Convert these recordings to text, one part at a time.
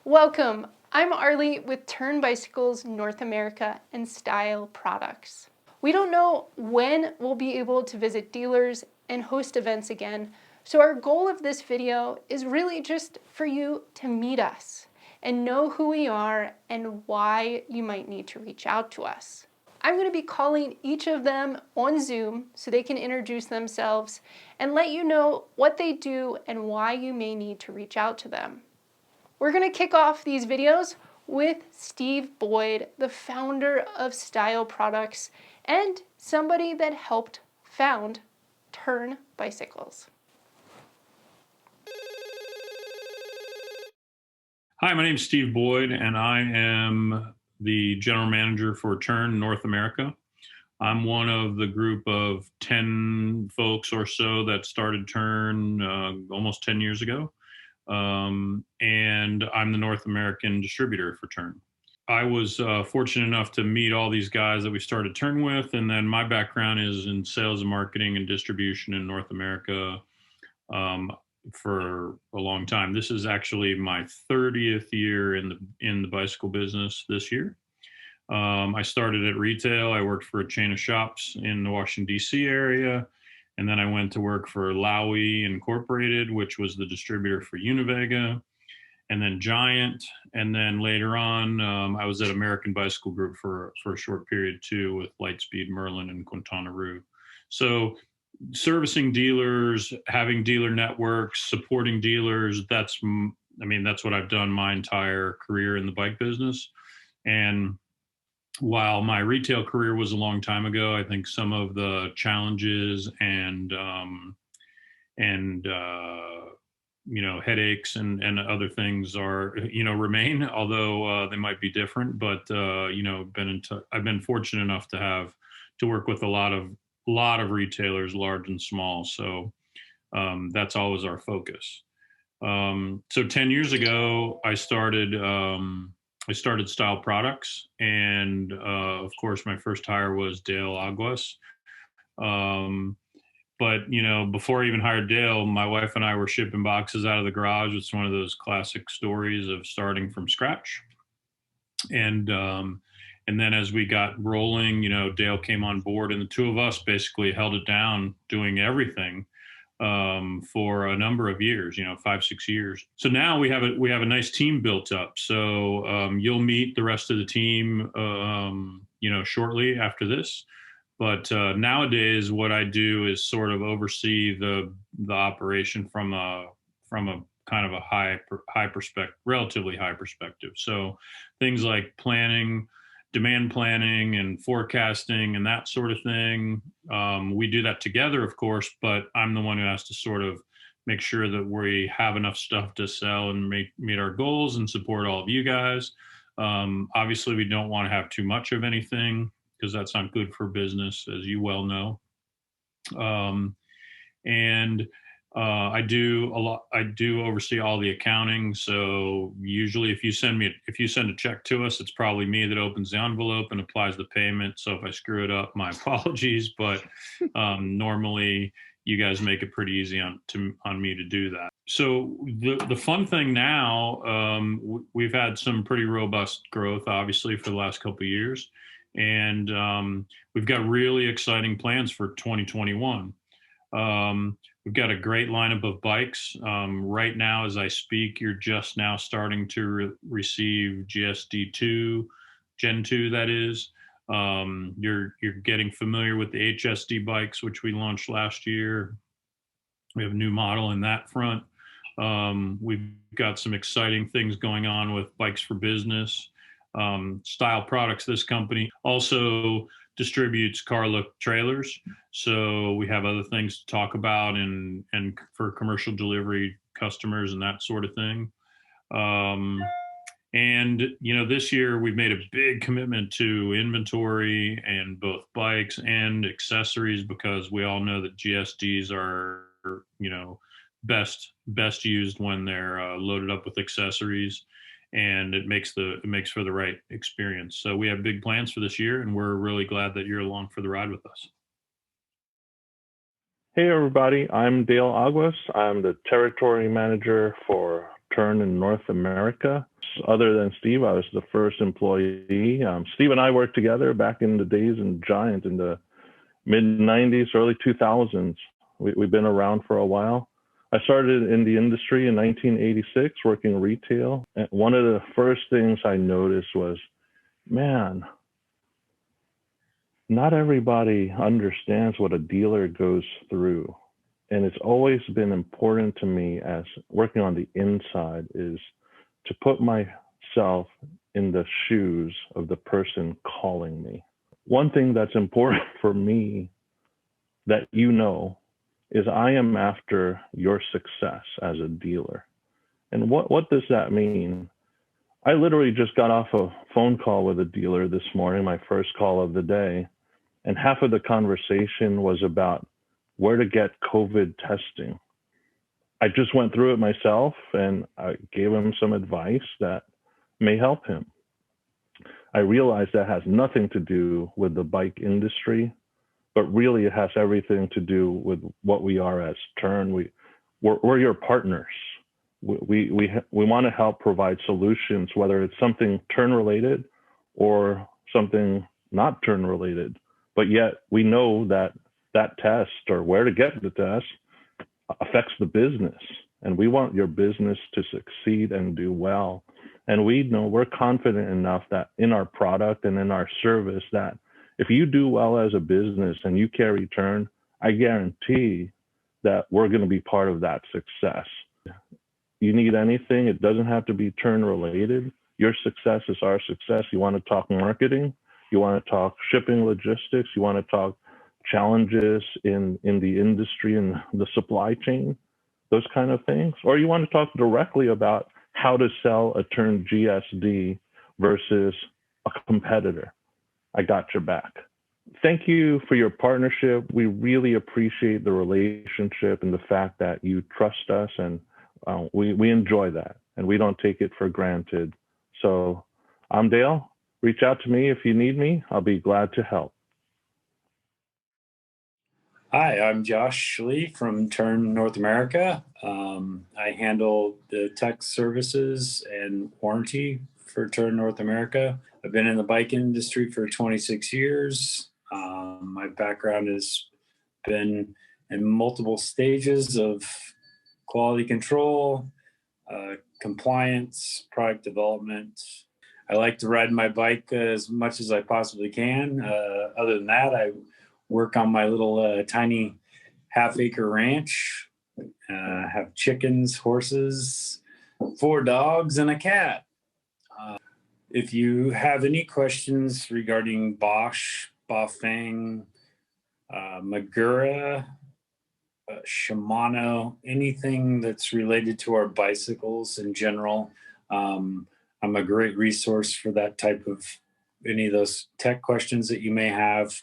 Welcome, I'm Arleigh with Tern Bicycles North America and Style Products. We don't know when we'll be able to visit dealers and host events again, so our goal of this video is really just for you to meet us and know who we are and why you might need to reach out to us. I'm going to be calling each of them on Zoom so they can introduce themselves and let you know what they do and why you may need to reach out to them. We're going to kick off these videos with Steve Boyd, the founder of Style Products and somebody that helped found Tern Bicycles. Hi, my name is Steve Boyd, and I am the general manager for Tern North America. I'm one of the group of 10 folks or so that started Tern almost 10 years ago. And I'm the North American distributor for Tern. I was fortunate enough to meet all these guys that we started Tern with, and then my background is in sales and marketing and distribution in North America for a long time. This is actually my 30th year in the bicycle business this year. I started at retail. I worked for a chain of shops in the Washington, D.C. area. And then I went to work for Lowy Incorporated, which was the distributor for Univega, and then Giant. And then later on, I was at American Bicycle Group for a short period too, with Lightspeed, Merlin, and Quintana Roo. So servicing dealers, having dealer networks, supporting dealers, that's what I've done my entire career in the bike business. And while my retail career was a long time ago, I think some of the challenges and headaches and other things are, remain, although they might be different. But I've been fortunate enough to work with a lot of retailers, large and small. So that's always our focus. So 10 years ago, I started Style Products, and of course, my first hire was Dale.Aguas. But before I even hired Dale, my wife and I were shipping boxes out of the garage. It's one of those classic stories of starting from scratch. And then as we got rolling, Dale came on board, and the two of us basically held it down, doing everything for a number of years, 5-6 years. So now we have a nice team built up. So you'll meet the rest of the team, shortly after this. But nowadays, what I do is sort of oversee the operation from a kind of a high perspective, relatively high perspective. So things like planning, demand planning and forecasting and that sort of thing. We do that together, of course, but I'm the one who has to sort of make sure that we have enough stuff to sell and meet our goals and support all of you guys. Obviously, we don't want to have too much of anything because that's not good for business, as you well know. I do oversee all the accounting. So usually if you send a check to us, it's probably me that opens the envelope and applies the payment. So if I screw it up, my apologies, but normally you guys make it pretty easy on me to do that. So the fun thing now, we've had some pretty robust growth, obviously, for the last couple of years. And we've got really exciting plans for 2021. We've got a great lineup of bikes. Right now, as I speak, you're just now starting to receive GSD2, Gen 2, that is. You're getting familiar with the HSD bikes, which we launched last year. We have a new model in that front. We've got some exciting things going on with bikes for business. Style Products, this company, also distributes car look trailers. So we have other things to talk about and for commercial delivery customers and that sort of thing. This year we've made a big commitment to inventory and both bikes and accessories, because we all know that GSDs are, best used when they're loaded up with accessories. And it makes for the right experience. So we have big plans for this year, and we're really glad that you're along for the ride with us. Hey everybody, I'm Dale.Aguas. I'm the territory manager for Tern in North America. Other than Steve, I was the first employee. Steve and I worked together back in the days in Giant in the mid 90s, early 2000s. We've been around for a while. I started in the industry in 1986 working retail. And one of the first things I noticed was, man, not everybody understands what a dealer goes through. And it's always been important to me as working on the inside is to put myself in the shoes of the person calling me. One thing that's important for me that you know is I am after your success as a dealer. And what does that mean? I literally just got off a phone call with a dealer this morning, my first call of the day, and half of the conversation was about where to get COVID testing. I just went through it myself and I gave him some advice that may help him. I realized that has nothing to do with the bike industry, but really it has everything to do with what we are as Tern. We're your partners. We want to help provide solutions, whether it's something Tern related or something not Tern related. But yet we know that that test or where to get the test affects the business. And we want your business to succeed and do well. And we know we're confident enough that in our product and in our service that if you do well as a business and you carry Tern, I guarantee that we're going to be part of that success. You need anything, it doesn't have to be Tern related. Your success is our success. You want to talk marketing, you want to talk shipping logistics, you want to talk challenges in the industry and the supply chain, those kind of things. Or you want to talk directly about how to sell a Tern GSD versus a competitor. I got your back. Thank you for your partnership. We really appreciate the relationship and the fact that you trust us, and we enjoy that and we don't take it for granted. So I'm Dale. Reach out to me if you need me. I'll be glad to help. Hi, I'm Josh.Schlee from Tern North America. I handle the tech services and warranty for Tern North America. I've been in the bike industry for 26 years. My background has been in multiple stages of quality control, compliance, product development. I like to ride my bike as much as I possibly can. Other than that, I work on my little tiny half-acre ranch. Have chickens, horses, 4 dogs, and a cat. If you have any questions regarding Bosch, Bafang, Magura, Shimano, anything that's related to our bicycles in general, I'm a great resource for that type of any of those tech questions that you may have.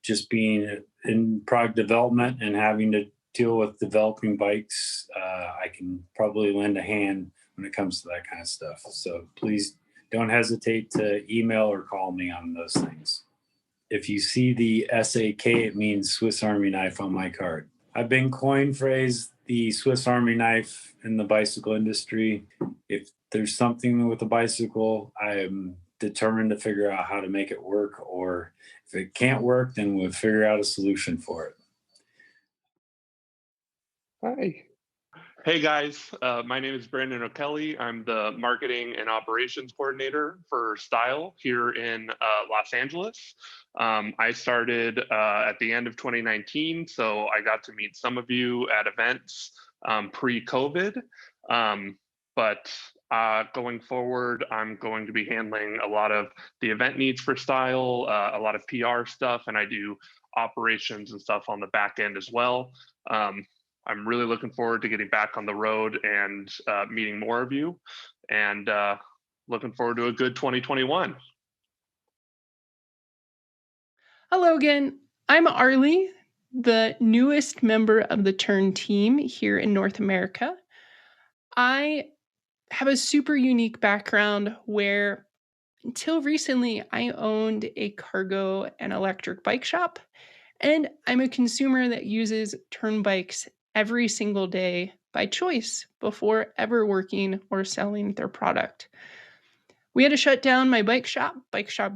Just being in product development and having to deal with developing bikes, I can probably lend a hand when it comes to that kind of stuff. So please don't hesitate to email or call me on those things. If you see the SAK, it means Swiss Army knife on my card. I've been coined phrase the Swiss Army knife in the bicycle industry. If there's something with a bicycle, I'm determined to figure out how to make it work, or if it can't work, then we'll figure out a solution for it. Hi. Hey guys, my name is Brandon O'Kelly. I'm the marketing and operations coordinator for Style here in Los Angeles. I started at the end of 2019, so I got to meet some of you at events pre-COVID. But going forward, I'm going to be handling a lot of the event needs for Style, a lot of PR stuff, and I do operations and stuff on the back end as well. I'm really looking forward to getting back on the road and meeting more of you, and looking forward to a good 2021. Hello again. I'm Arleigh, the newest member of the Tern team here in North America. I have a super unique background where until recently I owned a cargo and electric bike shop, and I'm a consumer that uses Tern bikes every single day by choice before ever working or selling their product. We had to shut down my Bike Shop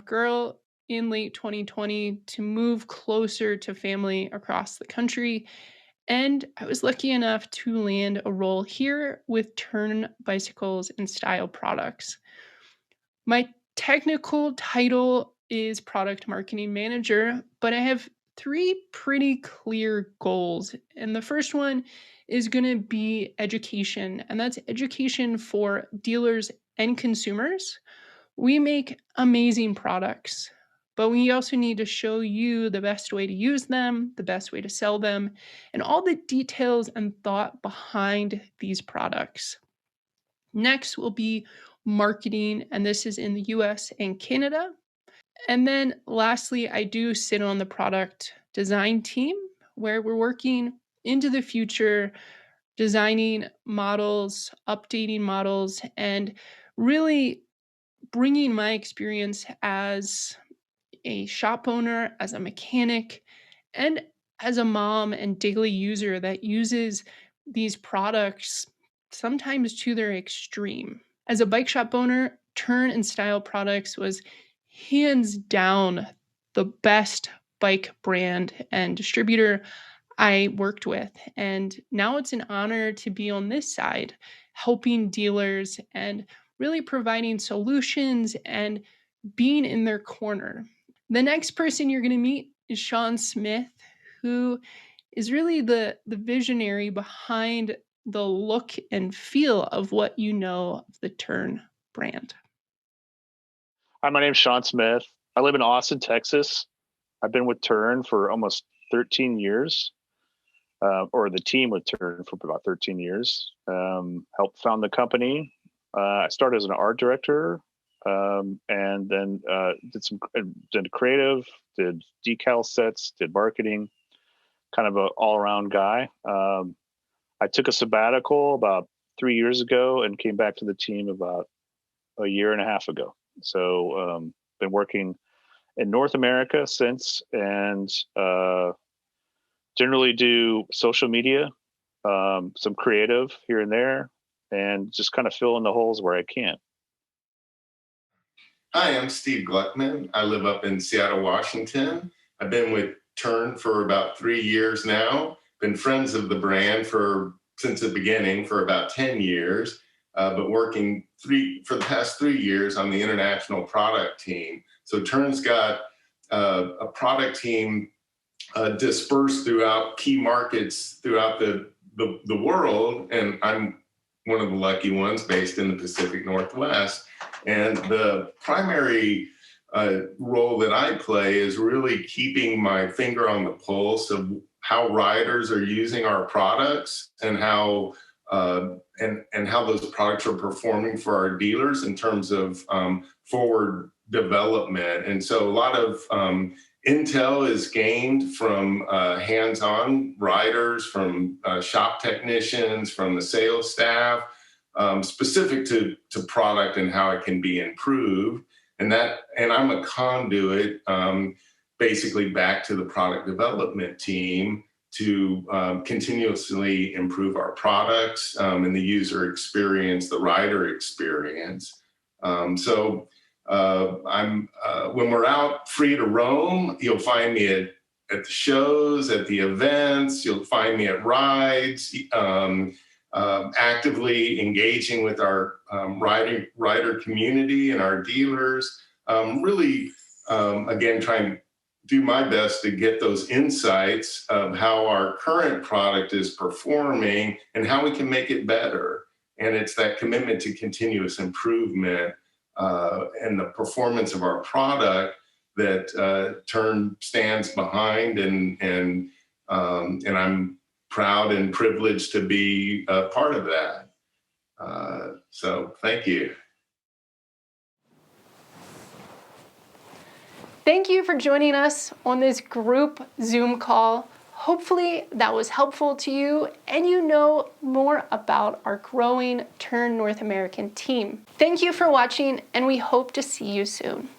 Girl, in late 2020 to move closer to family across the country. And I was lucky enough to land a role here with Tern Bicycles and Style Products. My technical title is Product Marketing Manager, but I have three pretty clear goals. And the first one is going to be education, and that's education for dealers and consumers. We make amazing products, but we also need to show you the best way to use them, the best way to sell them, and all the details and thought behind these products. Next will be marketing, and this is in the US and Canada. And then lastly, I do sit on the product design team where we're working into the future, designing models, updating models, and really bringing my experience as a shop owner, as a mechanic, and as a mom and daily user that uses these products sometimes to their extreme. As a bike shop owner, Tern and Style Products was hands down the best bike brand and distributor I worked with. And now it's an honor to be on this side, helping dealers and really providing solutions and being in their corner. The next person you're going to meet is Sean Smith, who is really the visionary behind the look and feel of what you know of the Tern brand. Hi, my name's Sean Smith. I live in Austin, Texas. I've been with Tern for almost 13 years, or the team with Tern for about 13 years. Helped found the company. I started as an art director, and then did creative, did decal sets, did marketing, kind of an all-around guy. I took a sabbatical about 3 years ago and came back to the team about a year and a half ago. So been working in North America since, and generally do social media, some creative here and there, and just kind of fill in the holes where I can. Hi, I'm Steve Gluckman. I live up in Seattle, Washington. I've been with Tern for about 3 years now. Been friends of the brand since the beginning for about 10 years, but working for the past 3 years on the international product team. So Tern's got a product team dispersed throughout key markets throughout the world, and I'm one of the lucky ones based in the Pacific Northwest. And the primary role that I play is really keeping my finger on the pulse of how riders are using our products and how those products are performing for our dealers in terms of forward development. And so a lot of intel is gained from hands-on riders, from shop technicians, from the sales staff, specific to product and how it can be improved. And I'm a conduit basically back to the product development team to continuously improve our products and the user experience, the rider experience. So when we're out free to roam, you'll find me at the shows, at the events. You'll find me at rides, actively engaging with our rider community and our dealers. Really, again, trying to do my best to get those insights of how our current product is performing and how we can make it better. And it's that commitment to continuous improvement and the performance of our product that Tern stands behind, and I'm proud and privileged to be a part of that. So thank you. Thank you for joining us on this group Zoom call. Hopefully that was helpful to you and you know more about our growing Tern North American team. Thank you for watching, and we hope to see you soon.